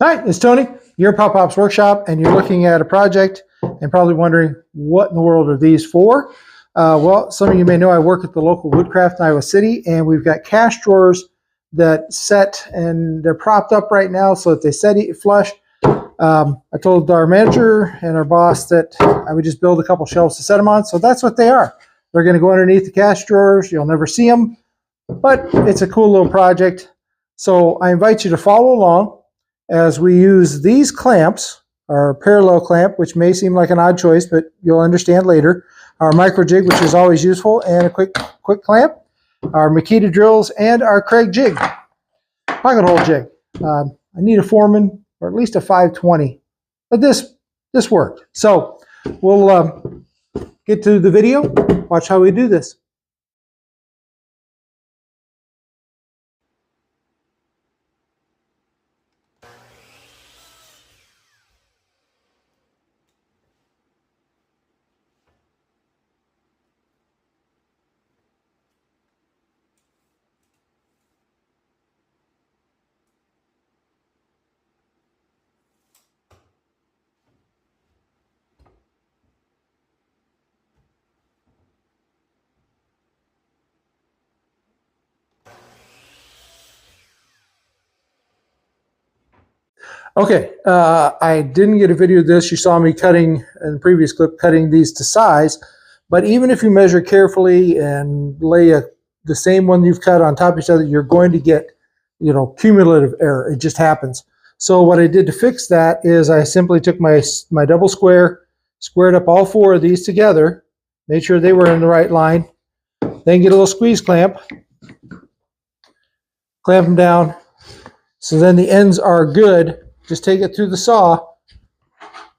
Hi, it's Tony. You're at Pop Pop's Workshop, and you're looking at a project and probably wondering, what in the world are these for? Well, some of you may know I work at the local Woodcraft in Iowa City, and we've got cash drawers that set, and they're propped up right now so that they set flush. I told our manager and our boss that I would just build a couple shelves to set them on, so that's what they are. They're going to go underneath the cash drawers. You'll never see them, but it's a cool little project. So I invite you to follow along as we use these clamps, our parallel clamp, which may seem like an odd choice, but you'll understand later, our micro jig, which is always useful, and a quick clamp, our Makita drills, and our Craig jig, pocket hole jig. I need a Foreman, or at least a 520, but this worked. So we'll get to the video, watch how we do this. Okay, I didn't get a video of this. You saw me cutting in the previous clip, cutting these to size. But even if you measure carefully and lay the same one you've cut on top of each other, you're going to get, cumulative error. It just happens. So what I did to fix that is I simply took my double square, squared up all four of these together, made sure they were in the right line, then get a little squeeze clamp, clamp them down, so then the ends are good. Just take it through the saw,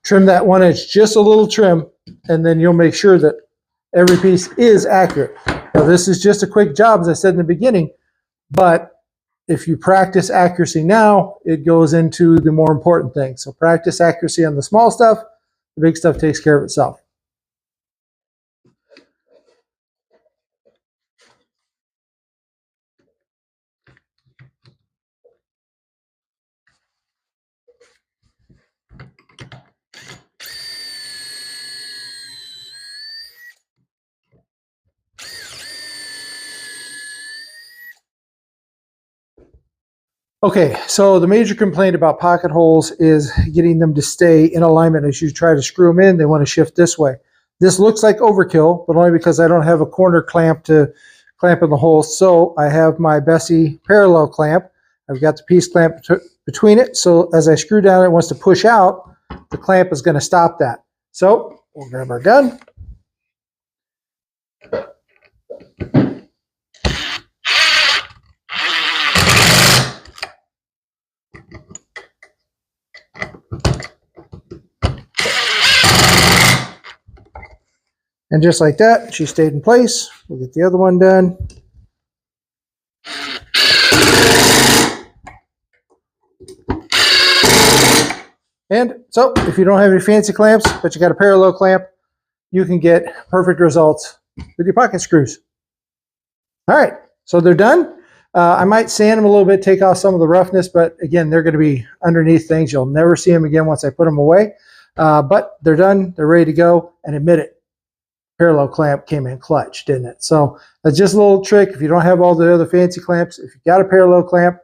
trim that one edge, just a little trim, and then you'll make sure that every piece is accurate. Now, this is just a quick job, as I said in the beginning, but if you practice accuracy now, it goes into the more important things. So practice accuracy on the small stuff, the big stuff takes care of itself. Okay, so the major complaint about pocket holes is getting them to stay in alignment. As you try to screw them in, they want to shift this way. This looks like overkill, but only because I don't have a corner clamp to clamp in the hole. So I have my Bessie parallel clamp. I've got the piece clamp between it. So as I screw down, it wants to push out. The clamp is going to stop that. So we'll grab our gun. And just like that, she stayed in place. We'll get the other one done. And so, if you don't have any fancy clamps, but you got a parallel clamp, you can get perfect results with your pocket screws. All right, so they're done. I might sand them a little bit, take off some of the roughness, but again, they're going to be underneath things. You'll never see them again once I put them away. But they're done, they're ready to go, and admit it, parallel clamp came in clutch, didn't it? So that's just a little trick. If you don't have all the other fancy clamps, if you've got a parallel clamp,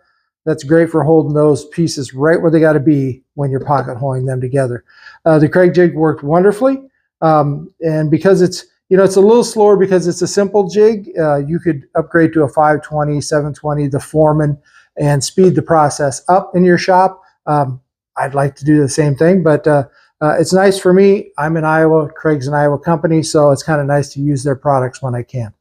that's great for holding those pieces right where they got to be when you're pocket holing them together. The Craig jig worked wonderfully. And because it's, it's a little slower because it's a simple jig, you could upgrade to a 520, 720, the Foreman, and speed the process up in your shop. I'd like to do the same thing, but it's nice for me. I'm in Iowa. Craig's an Iowa company, so it's kind of nice to use their products when I can.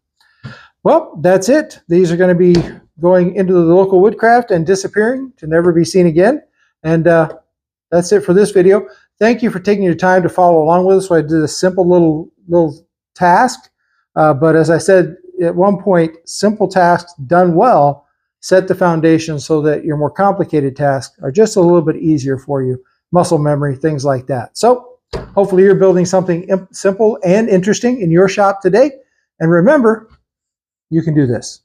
Well, that's it. These are going to be going into the local Woodcraft and disappearing to never be seen again. And that's it for this video. Thank you for taking your time to follow along with us. So I did a simple little task. But as I said at one point, simple tasks done well set the foundation so that your more complicated tasks are just a little bit easier for you. Muscle memory, things like that. So hopefully you're building something simple and interesting in your shop today. And remember, you can do this.